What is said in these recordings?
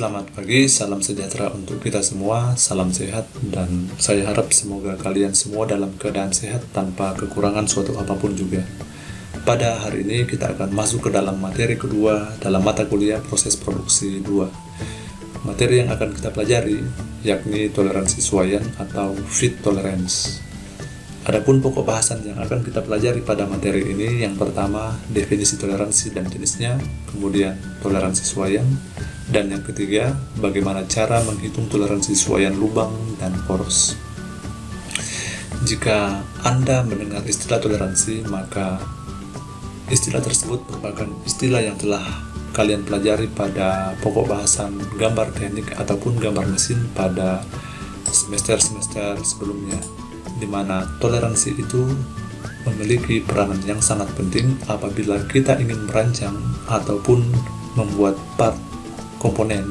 Selamat pagi, salam sejahtera untuk kita semua, salam sehat, dan saya harap semoga kalian semua dalam keadaan sehat tanpa kekurangan suatu apapun juga. Pada hari ini kita akan masuk ke dalam materi kedua dalam mata kuliah proses produksi 2. Materi yang akan kita pelajari yakni toleransi suaian atau fit tolerance. Adapun pokok bahasan yang akan kita pelajari pada materi ini, yang pertama definisi toleransi dan jenisnya, kemudian toleransi suaian, dan yang ketiga bagaimana cara menghitung toleransi suaian lubang dan poros. Jika Anda mendengar istilah toleransi, maka istilah tersebut merupakan istilah yang telah kalian pelajari pada pokok bahasan gambar teknik ataupun gambar mesin pada semester-semester sebelumnya, di mana toleransi itu memiliki peranan yang sangat penting apabila kita ingin merancang ataupun membuat part komponen,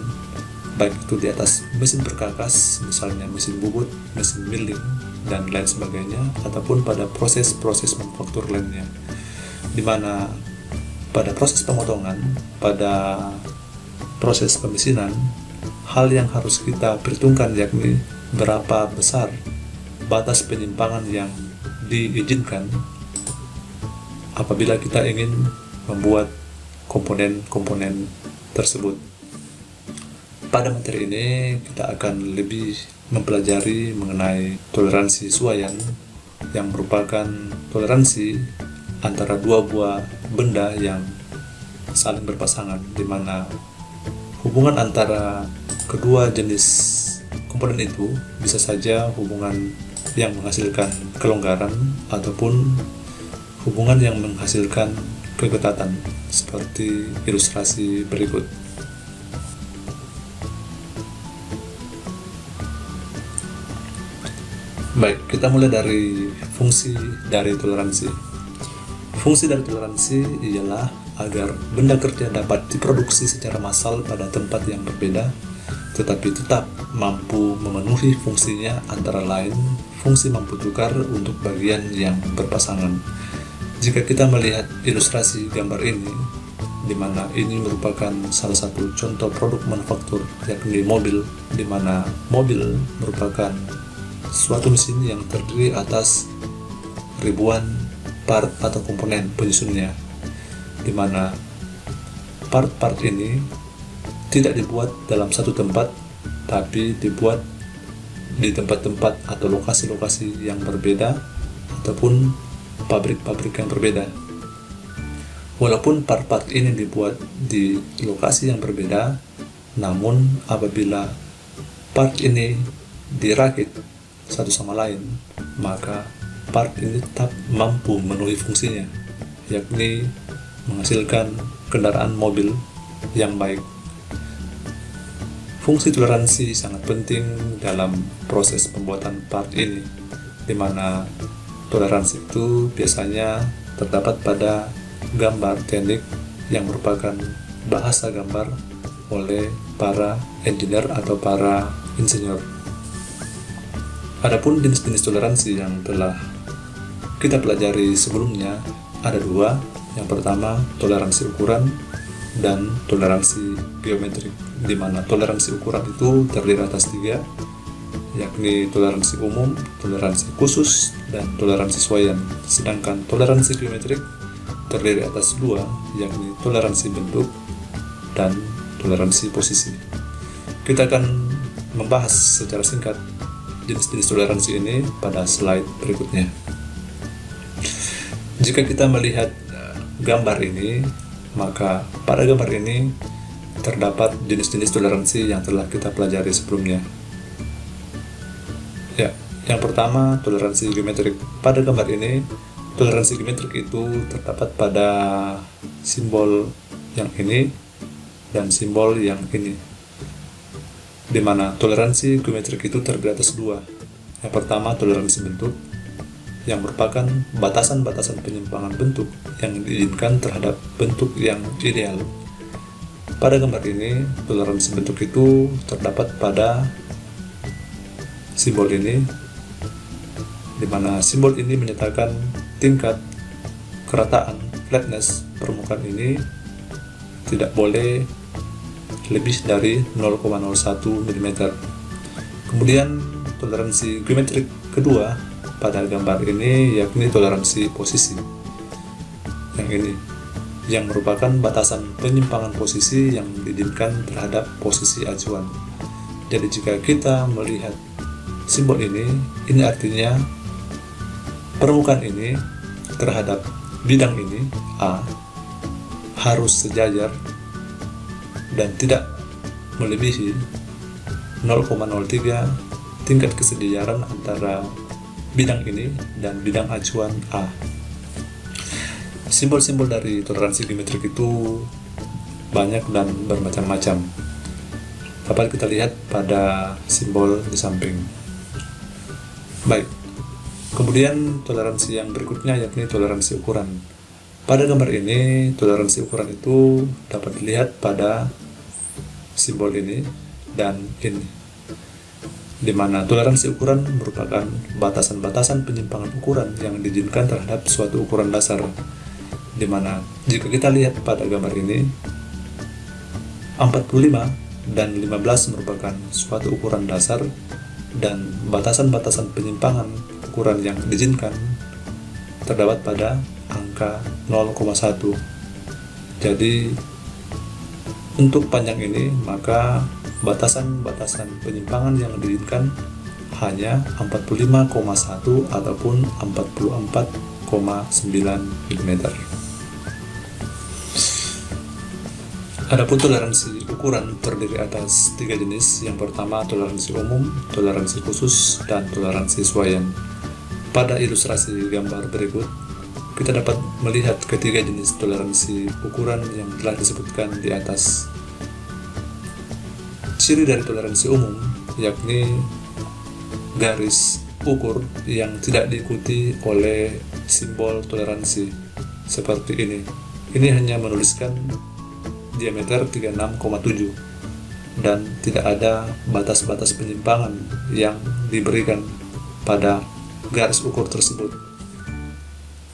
baik itu di atas mesin perkakas, misalnya mesin bubut, mesin milling, dan lain sebagainya, ataupun pada proses-proses manufaktur lainnya, di mana pada proses pemotongan, pada proses pemesinan, hal yang harus kita perhitungkan yakni berapa besar batas penyimpangan yang diizinkan apabila kita ingin membuat komponen-komponen tersebut. Pada materi ini kita akan lebih mempelajari mengenai toleransi suaian, yang merupakan toleransi antara dua buah benda yang saling berpasangan, di mana hubungan antara kedua jenis komponen itu bisa saja hubungan yang menghasilkan kelonggaran ataupun hubungan yang menghasilkan keketatan, seperti ilustrasi berikut. Baik, kita mulai dari fungsi dari toleransi. Fungsi dari toleransi ialah agar benda kerja dapat diproduksi secara massal pada tempat yang berbeda, tetapi tetap mampu memenuhi fungsinya, antara lain fungsi mampu tukar untuk bagian yang berpasangan. Jika kita melihat ilustrasi gambar ini, di mana ini merupakan salah satu contoh produk manufaktur yakni mobil, di mana mobil merupakan suatu mesin yang terdiri atas ribuan part atau komponen penyusunnya, di mana part-part ini tidak dibuat dalam satu tempat, tapi dibuat di tempat-tempat atau lokasi-lokasi yang berbeda ataupun pabrik-pabrik yang berbeda. Walaupun part-part ini dibuat di lokasi yang berbeda, namun apabila part ini dirakit satu sama lain, maka part ini tetap mampu memenuhi fungsinya, yakni menghasilkan kendaraan mobil yang baik. Fungsi toleransi sangat penting dalam proses pembuatan part ini, di mana toleransi itu biasanya terdapat pada gambar teknik yang merupakan bahasa gambar oleh para engineer atau para insinyur. Adapun jenis-jenis toleransi yang telah kita pelajari sebelumnya ada dua. Yang pertama, toleransi ukuran dan toleransi geometrik, di mana toleransi ukuran itu terdiri atas tiga, yakni toleransi umum, toleransi khusus, dan toleransi suaian. Sedangkan toleransi geometrik terdiri atas dua, yakni toleransi bentuk dan toleransi posisi. Kita akan membahas secara singkat jenis-jenis toleransi ini pada slide berikutnya. Jika kita melihat gambar ini, maka pada gambar ini terdapat jenis-jenis toleransi yang telah kita pelajari sebelumnya. Ya, yang pertama toleransi geometrik. Pada gambar ini, toleransi geometrik itu terdapat pada simbol yang ini dan simbol yang ini, di mana toleransi geometrik itu terdiri atas dua. Yang pertama toleransi bentuk, yang merupakan batasan-batasan penyimpangan bentuk yang diinginkan terhadap bentuk yang ideal. Pada gambar ini, toleransi bentuk itu terdapat pada simbol ini, di mana simbol ini menyatakan tingkat kerataan, flatness permukaan ini tidak boleh lebih dari 0,01 mm. Kemudian toleransi geometrik kedua pada gambar ini yakni toleransi posisi. Yang ini yang merupakan batasan penyimpangan posisi yang diizinkan terhadap posisi acuan. Jadi jika kita melihat simbol ini artinya permukaan ini terhadap bidang ini A harus sejajar dan tidak melebihi 0,03 tingkat kesejajaran antara bidang ini dan bidang acuan A. Simbol-simbol dari toleransi geometrik itu banyak dan bermacam-macam. Dapat kita lihat pada simbol di samping. Baik, kemudian toleransi yang berikutnya yakni toleransi ukuran. Pada gambar ini, toleransi ukuran itu dapat dilihat pada simbol ini dan ini, di mana toleransi ukuran merupakan batasan-batasan penyimpangan ukuran yang diizinkan terhadap suatu ukuran dasar. Di mana jika kita lihat pada gambar ini, 45 dan 15 merupakan suatu ukuran dasar dan batasan-batasan penyimpangan ukuran yang diizinkan terdapat pada angka 0,1. Jadi untuk panjang ini maka batasan-batasan penyimpangan yang diizinkan hanya 45,1 ataupun 44,9 mm. Adapun toleransi ukuran terdiri atas 3 jenis. Yang pertama toleransi umum, toleransi khusus, dan toleransi swaian. Pada ilustrasi gambar berikut, kita dapat melihat ketiga jenis toleransi ukuran yang telah disebutkan di atas. Ciri dari toleransi umum yakni garis ukur yang tidak diikuti oleh simbol toleransi seperti ini. Ini hanya menuliskan diameter 36,7 dan tidak ada batas-batas penyimpangan yang diberikan pada garis ukur tersebut.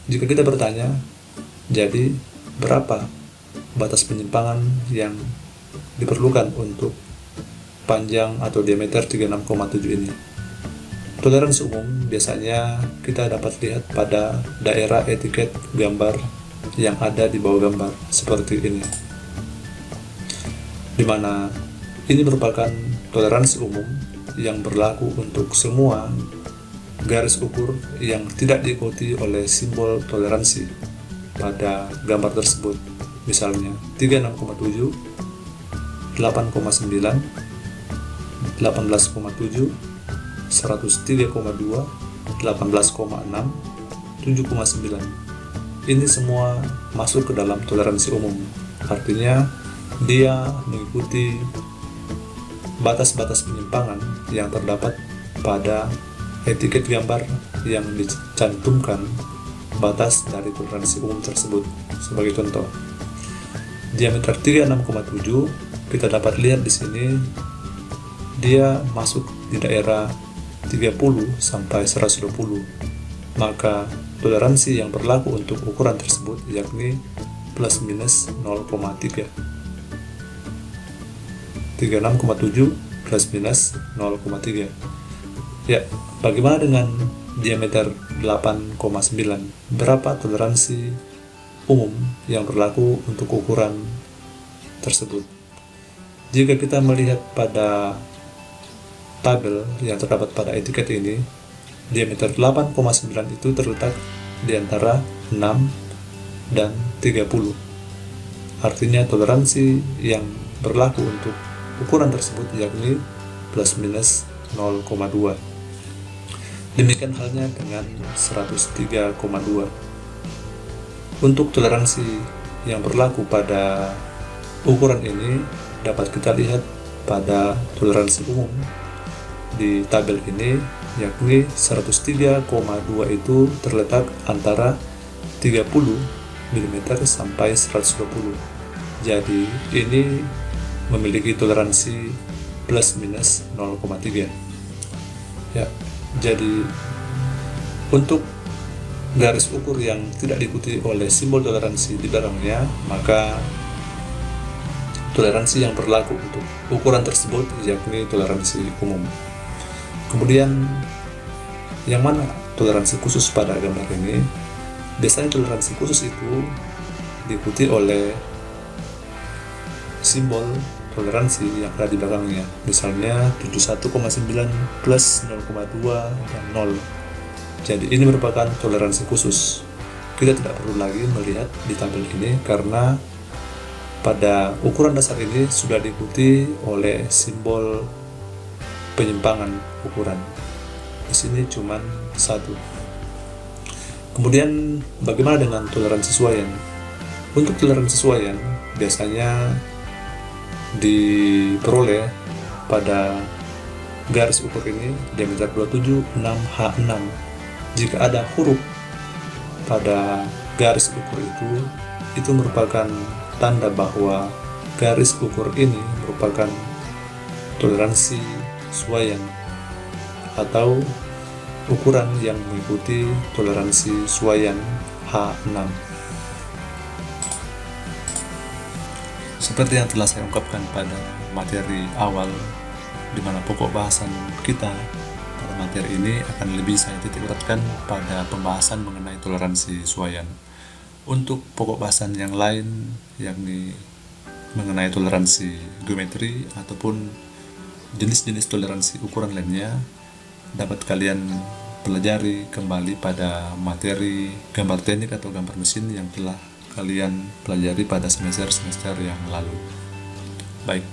Jika kita bertanya, jadi berapa batas penyimpangan yang diperlukan untuk panjang atau diameter 36,7 ini? Toleransi umum biasanya kita dapat lihat pada daerah etiket gambar yang ada di bawah gambar seperti ini, di mana ini merupakan toleransi umum yang berlaku untuk semua garis ukur yang tidak diikuti oleh simbol toleransi pada gambar tersebut. Misalnya 36,7, 8,9, 18,7, 103,2, 18,6, 7,9. Ini semua masuk ke dalam toleransi umum. Artinya dia mengikuti batas-batas penyimpangan yang terdapat pada etiket gambar yang dicantumkan batas dari toleransi umum tersebut. Sebagai contoh, diameter 36,7 kita dapat lihat di sini dia masuk di daerah 30 sampai 120. Maka toleransi yang berlaku untuk ukuran tersebut yakni plus minus 0,3. 36,7 plus minus 0,3. Ya, bagaimana dengan diameter 8,9? Berapa toleransi umum yang berlaku untuk ukuran tersebut? Jika kita melihat pada tabel yang terdapat pada etiket ini, diameter 8,9 itu terletak di antara 6 dan 30. Artinya toleransi yang berlaku untuk ukuran tersebut yakni plus minus 0,2. Demikian halnya dengan 103,2. Untuk toleransi yang berlaku pada ukuran ini dapat kita lihat pada toleransi umum di tabel ini, yakni 103,2 itu terletak antara 30 mm sampai 120. Jadi ini memiliki toleransi plus minus 0,3. Ya, jadi untuk garis ukur yang tidak diikuti oleh simbol toleransi di belakangnya, maka toleransi yang berlaku untuk ukuran tersebut, yakni toleransi umum. Kemudian yang mana toleransi khusus pada gambar ini? Biasanya toleransi khusus itu diikuti oleh simbol toleransi yang ada di belakangnya, misalnya 71,9 plus 0,2 dan 0. Jadi ini merupakan toleransi khusus. Kita tidak perlu lagi melihat di tabel ini karena pada ukuran dasar ini sudah diikuti oleh simbol penyimpangan ukuran. Di sini cuma satu. Kemudian bagaimana dengan toleransi sesuaian? Untuk toleransi sesuaian biasanya diperoleh pada garis ukur ini diameter 276H6. Jika ada huruf pada garis ukur itu merupakan tanda bahwa garis ukur ini merupakan toleransi sesuaian atau ukuran yang mengikuti toleransi sesuaian H6. Seperti yang telah saya ungkapkan pada materi awal, di mana pokok bahasan kita pada materi ini akan lebih saya titik beratkan pada pembahasan mengenai toleransi sesuaian. Untuk pokok bahasan yang lain, yakni mengenai toleransi geometri ataupun jenis-jenis toleransi ukuran lainnya, dapat kalian pelajari kembali pada materi gambar teknik atau gambar mesin yang telah kalian pelajari pada semester-semester yang lalu. Baik,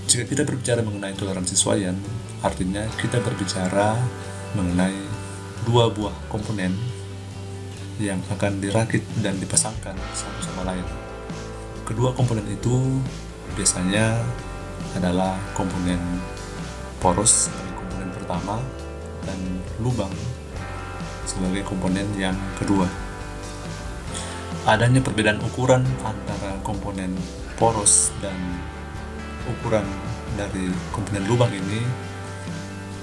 jika kita berbicara mengenai toleransi sesuaian, artinya kita berbicara mengenai dua buah komponen yang akan dirakit dan dipasangkan satu sama lain. Kedua komponen itu biasanya adalah komponen poros sebagai komponen pertama dan lubang sebagai komponen yang kedua. Adanya perbedaan ukuran antara komponen poros dan ukuran dari komponen lubang ini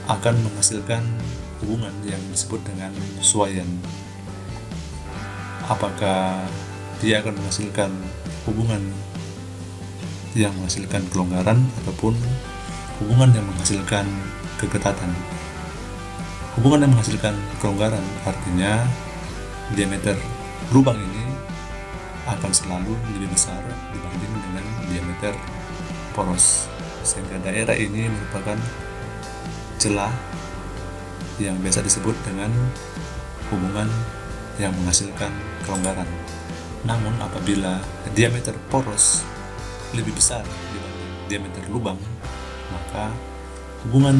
akan menghasilkan hubungan yang disebut dengan sesuaian. Apakah dia akan menghasilkan hubungan yang menghasilkan kelonggaran ataupun hubungan yang menghasilkan keketatan. Hubungan yang menghasilkan kelonggaran artinya diameter lubang ini akan selalu lebih besar dibanding dengan diameter poros, sehingga daerah ini merupakan celah yang biasa disebut dengan hubungan yang menghasilkan kelonggaran. Namun apabila diameter poros lebih besar dibanding diameter lubang, maka hubungan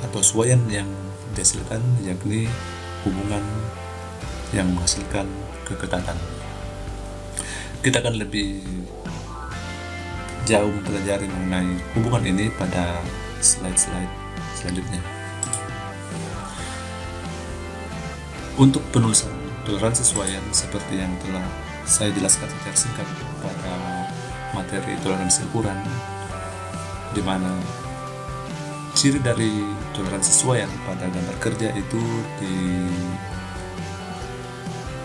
atau sesuaian yang dihasilkan yakni hubungan yang menghasilkan keketatan. Kita akan lebih jauh mempelajari mengenai hubungan ini pada slide-slide selanjutnya. Untuk penulisan toleransi sesuaian seperti yang telah saya jelaskan secara singkat pada materi toleransi ukuran, di mana ciri dari toleransi sesuaian pada gambar kerja itu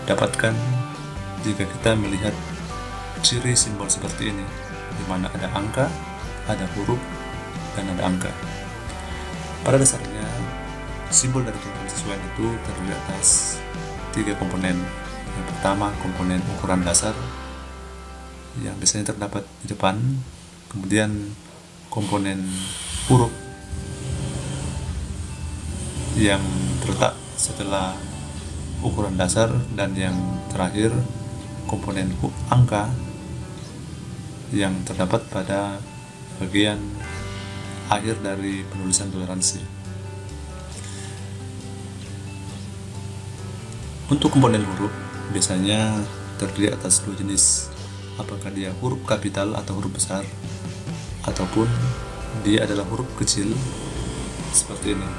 didapatkan jika kita melihat ciri simbol seperti ini, di mana ada angka, ada huruf, dan ada angka. Pada dasarnya, simbol dari toleransi sesuaian itu terdiri atas 3 komponen. Yang pertama, komponen ukuran dasar yang biasanya terdapat di depan, kemudian komponen huruf yang terletak setelah ukuran dasar, dan yang terakhir komponen angka yang terdapat pada bagian akhir dari penulisan toleransi. Untuk komponen huruf biasanya terdiri atas 2 jenis, apakah dia huruf kapital atau huruf besar, ataupun dia adalah huruf kecil seperti ini.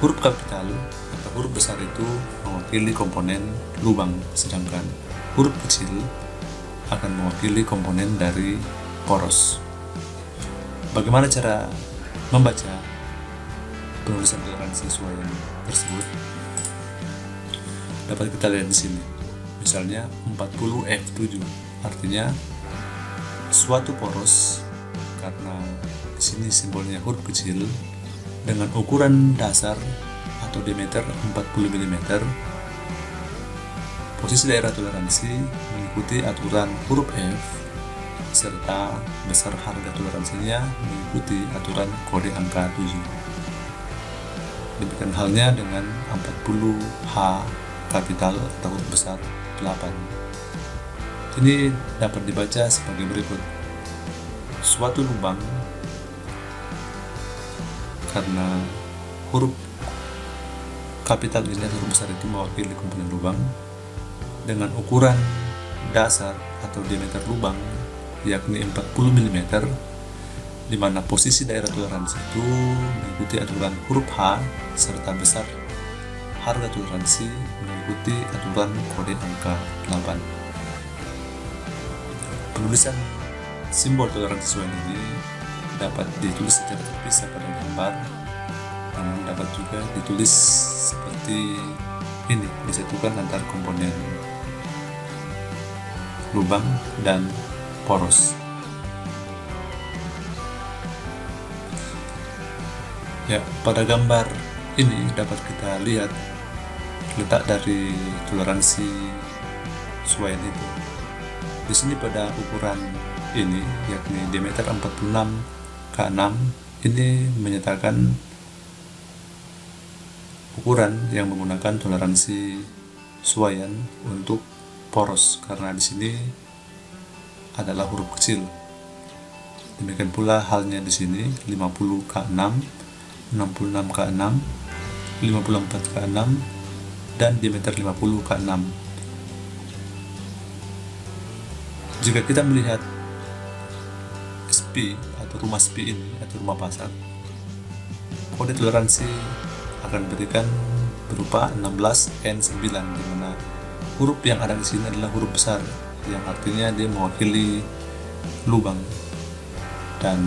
Huruf kapital atau huruf besar itu mewakili komponen lubang, sedangkan huruf kecil akan mewakili komponen dari poros. Bagaimana cara membaca penulisan toleransi sesuaian tersebut? Dapat kita lihat di sini. Misalnya 40F7, artinya suatu poros, karena di sini simbolnya huruf kecil, dengan ukuran dasar atau diameter 40 mm. Posisi daerah toleransi mengikuti aturan huruf F, serta besar harga toleransinya mengikuti aturan kode angka 7. Demikian halnya dengan 40H kapital atau huruf besar 8. Ini dapat dibaca sebagai berikut. Suatu lubang, karena huruf kapital ini atau huruf besar itu mewakili komponen lubang, dengan ukuran dasar atau diameter lubang yakni 40 mm, di mana posisi daerah toleransi itu mengikuti aturan huruf H, serta besar harga toleransi mengikuti aturan kode angka 8. Penulisan simbol toleransi suaian ini dapat ditulis secara terpisah pada gambar, namun dapat juga ditulis seperti ini, disatukan antara komponen lubang dan poros. Ya, pada gambar ini dapat kita lihat letak dari toleransi suaian itu. Di sini pada ukuran ini, yakni diameter 46K6, ini menyatakan ukuran yang menggunakan toleransi suaian untuk poros, karena di sini adalah huruf kecil. Demikian pula halnya di sini 50K6, 66K6, 54K6, dan diameter 50K6. Jika kita melihat SP atau rumah SP ini atau rumah pasar, kode toleransi akan berikan berupa 16N9, di mana huruf yang ada di sini adalah huruf besar, yang artinya dia mewakili lubang, dan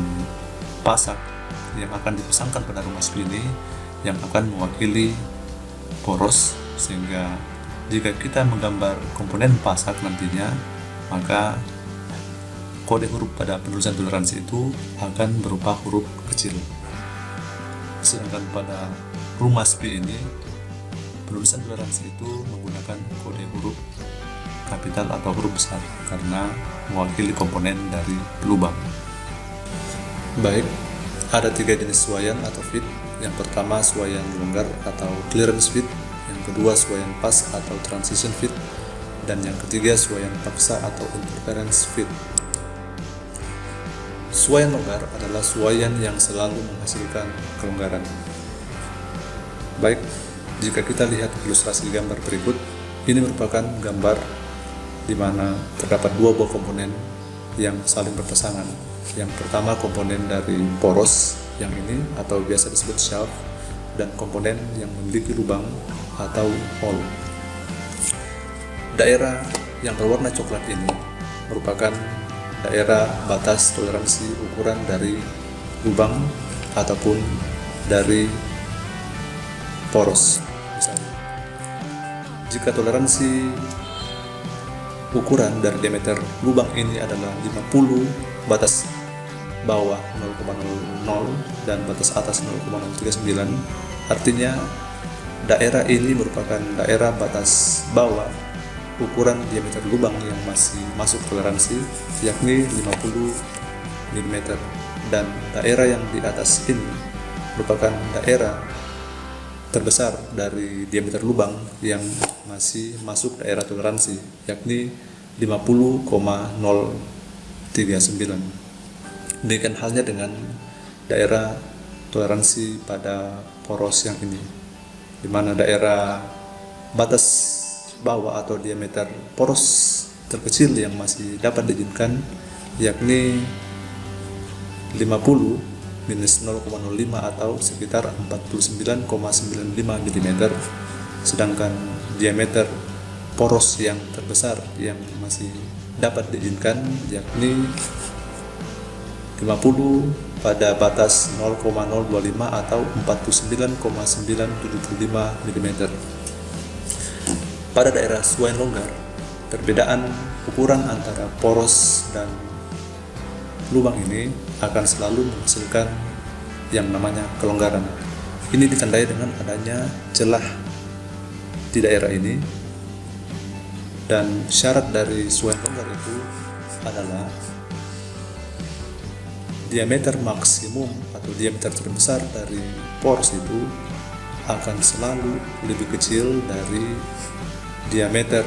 pasak yang akan dipasangkan pada rumah SP ini yang akan mewakili poros, sehingga jika kita menggambar komponen pasak nantinya, maka kode huruf pada penulisan toleransi itu akan berupa huruf kecil. Sedangkan pada rumah SP ini, penulisan toleransi itu menggunakan kode huruf kapital atau huruf besar, karena mewakili komponen dari lubang. Baik, ada 3 jenis suaian atau fit. Yang pertama suaian longgar atau clearance fit, yang kedua suaian pas atau transition fit, dan yang ketiga suaian paksa atau interference fit. Suaian longgar adalah suaian yang selalu menghasilkan kelonggaran. Baik, jika kita lihat ilustrasi gambar berikut, ini merupakan gambar di mana terdapat 2 buah komponen yang saling berpasangan. Yang pertama komponen dari poros yang ini atau biasa disebut shaft, dan komponen yang memiliki lubang atau hole. Daerah yang berwarna coklat ini merupakan daerah batas toleransi ukuran dari lubang ataupun dari poros. Misalnya, jika toleransi ukuran dari diameter lubang ini adalah 50, batas bawah 0,00 dan batas atas 0,039, artinya daerah ini merupakan daerah batas bawah ukuran diameter lubang yang masih masuk toleransi, yakni 50 mm, dan daerah yang di atas ini merupakan daerah terbesar dari diameter lubang yang masih masuk daerah toleransi, yakni 50,039. Demikian halnya dengan daerah toleransi pada poros yang ini, di mana daerah batas bawah atau diameter poros terkecil yang masih dapat diizinkan yakni 50 minus 0,05 atau sekitar 49,95 mm, sedangkan diameter poros yang terbesar yang masih dapat diizinkan yakni 50 pada batas 0,025 atau 49,975 mm. Pada daerah suaian longgar, perbedaan ukuran antara poros dan lubang ini akan selalu menghasilkan yang namanya kelonggaran. Ini ditandai dengan adanya celah di daerah ini, dan syarat dari suaian longgar itu adalah diameter maksimum atau diameter terbesar dari poros itu akan selalu lebih kecil dari diameter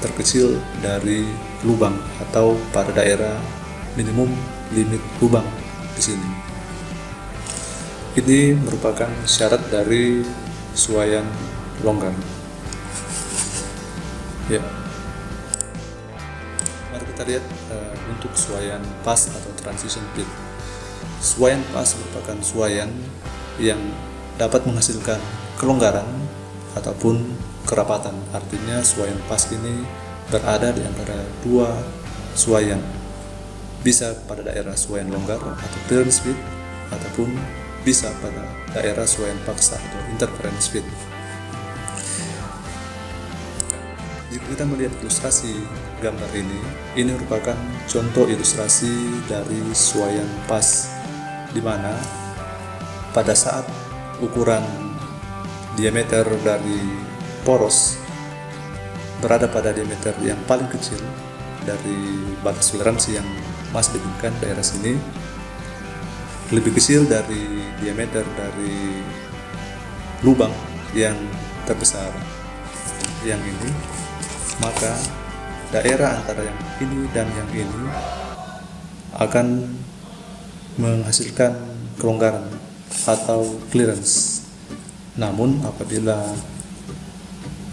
terkecil dari lubang, atau pada daerah minimum limit lubang di sini. Ini merupakan syarat dari suaian longgar. Ya. Mari kita lihat untuk suaian pas atau transition fit. Suaian pas merupakan suaian yang dapat menghasilkan kelonggaran ataupun kerapatan. Artinya suaian pas ini berada di antara dua suaian, bisa pada daerah suaian longgar atau clearance fit, ataupun bisa pada daerah suaian paksa atau interference fit. Jika kita melihat ilustrasi gambar ini merupakan contoh ilustrasi dari suaian pas, di mana pada saat ukuran diameter dari poros berada pada diameter yang paling kecil dari batas toleransi yang masih diberikan daerah sini, lebih kecil dari diameter dari lubang yang terbesar yang ini, maka daerah antara yang ini dan yang ini akan menghasilkan kelonggaran atau clearance. Namun apabila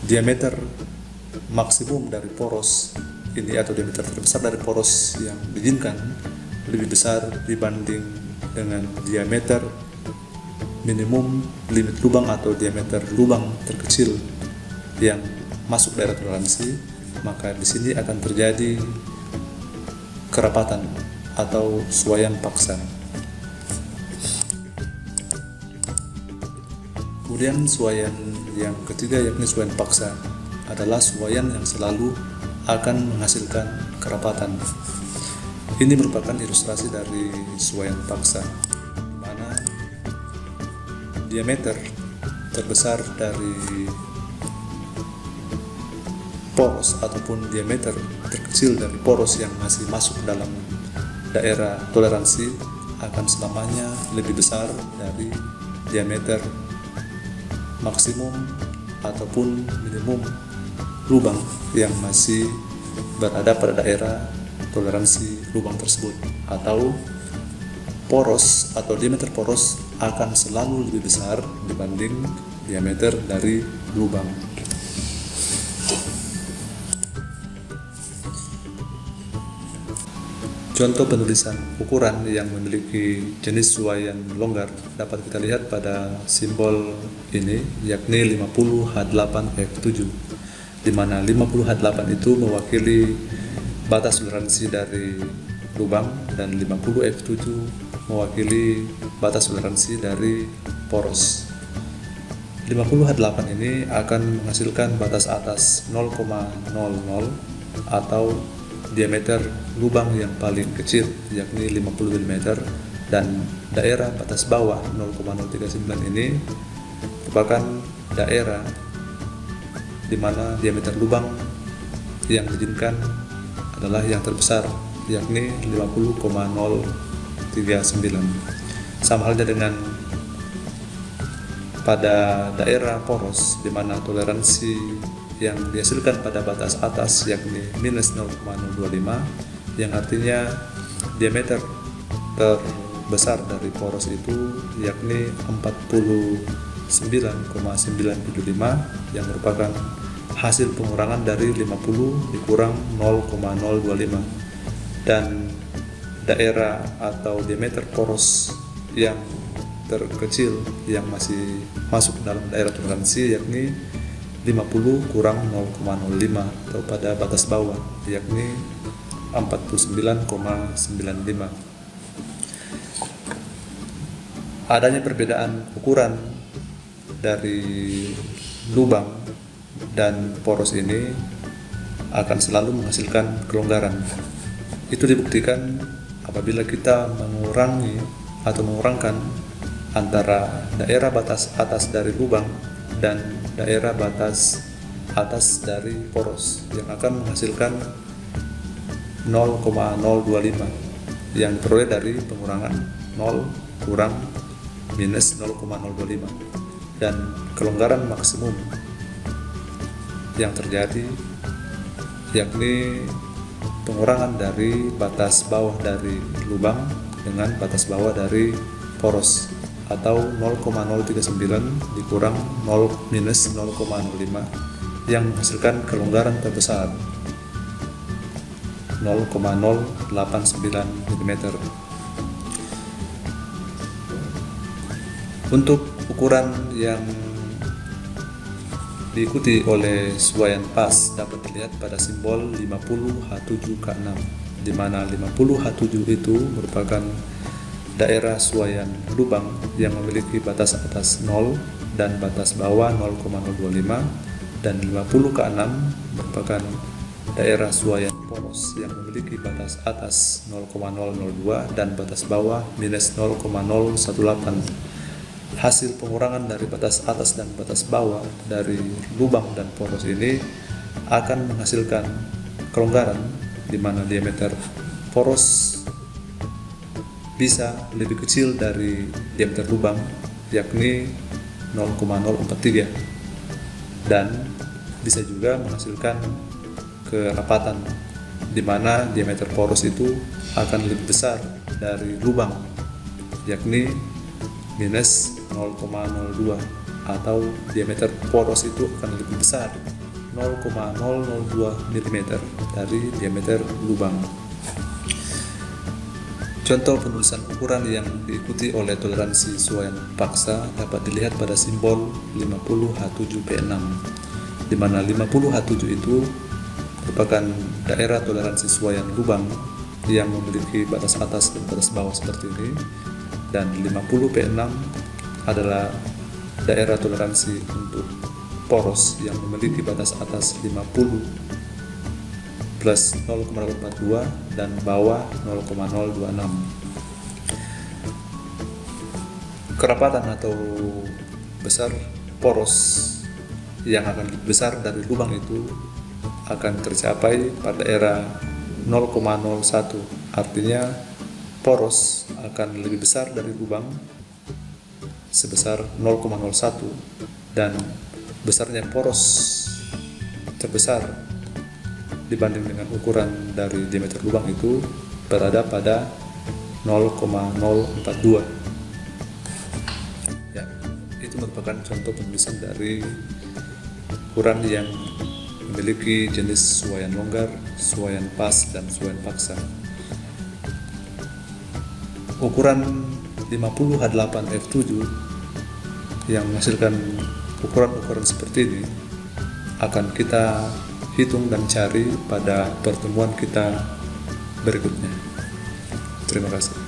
diameter maksimum dari poros ini atau diameter terbesar dari poros yang diizinkan lebih besar dibanding dengan diameter minimum limit lubang atau diameter lubang terkecil yang masuk daerah toleransi, maka di sini akan terjadi kerapatan atau suaian paksa. Kemudian suaian yang ketiga yakni suaian paksa adalah suaian yang selalu akan menghasilkan kerapatan. Ini merupakan ilustrasi dari suaian paksa, di mana diameter terbesar dari poros ataupun diameter terkecil dari poros yang masih masuk dalam daerah toleransi akan selamanya lebih besar dari diameter maksimum ataupun minimum lubang yang masih berada pada daerah toleransi lubang tersebut, atau poros atau diameter poros akan selalu lebih besar dibanding diameter dari lubang. Contoh penulisan ukuran yang memiliki jenis suaian longgar dapat kita lihat pada simbol ini, yakni 50H8F7, di mana 50H8 itu mewakili batas toleransi dari lubang dan 50F7 mewakili batas toleransi dari poros. 50H8 ini akan menghasilkan batas atas 0,00 atau diameter lubang yang paling kecil yakni 50 mm, dan daerah batas bawah 0,039 ini merupakan daerah di mana diameter lubang yang diizinkan adalah yang terbesar yakni 50,039. Sama halnya dengan pada daerah poros di mana toleransi yang dihasilkan pada batas atas yakni minus 0,025, yang artinya diameter terbesar dari poros itu yakni 49,975, yang merupakan hasil pengurangan dari 50 dikurang 0,025, dan daerah atau diameter poros yang terkecil yang masih masuk dalam daerah toleransi yakni 50 kurang 0,05 atau pada batas bawah yakni 49,95. Adanya perbedaan ukuran dari lubang dan poros ini akan selalu menghasilkan kelonggaran. Itu dibuktikan apabila kita mengurangi atau mengurangkan antara daerah batas atas dari lubang dan daerah batas atas dari poros yang akan menghasilkan 0,025 yang diperoleh dari pengurangan 0 kurang minus 0,025 dan kelonggaran maksimum yang terjadi yakni pengurangan dari batas bawah dari lubang dengan batas bawah dari poros atau 0,039 dikurang 0 minus 0,05 yang menghasilkan kelonggaran terbesar 0,089 mm. Untuk ukuran yang diikuti oleh suaian pas dapat dilihat pada simbol 50H7K6, di mana 50H7 itu merupakan daerah suaian lubang yang memiliki batas atas 0 dan batas bawah 0,025, dan 50K6 merupakan daerah suaian poros yang memiliki batas atas 0,002 dan batas bawah minus 0,018. Hasil pengurangan dari batas atas dan batas bawah dari lubang dan poros ini akan menghasilkan kelonggaran di mana diameter poros bisa lebih kecil dari diameter lubang, yakni 0,043, dan bisa juga menghasilkan kerapatan di mana diameter poros itu akan lebih besar dari lubang, yakni minus 0,02, atau diameter poros itu akan lebih besar 0,002 mm dari diameter lubang. Contoh penulisan ukuran yang diikuti oleh toleransi suaian paksa dapat dilihat pada simbol 50H7P6, di mana 50H7 itu merupakan daerah toleransi suaian lubang yang memiliki batas atas dan batas bawah seperti ini, dan 50P6 adalah daerah toleransi untuk poros yang memiliki batas atas 50 plus 0,042 dan bawah 0,026. Kerapatan atau besar poros yang akan lebih besar dari lubang itu akan tercapai pada daerah 0,01, artinya poros akan lebih besar dari lubang sebesar 0,01, dan besarnya poros terbesar dibanding dengan ukuran dari diameter lubang itu berada pada 0,042. Ya, itu merupakan contoh penulisan dari ukuran yang memiliki jenis suaian longgar, suaian pas, dan suaian paksa. Ukuran 50H8F7 yang menghasilkan ukuran-ukuran seperti ini akan kita hitung dan cari pada pertemuan kita berikutnya. Terima kasih.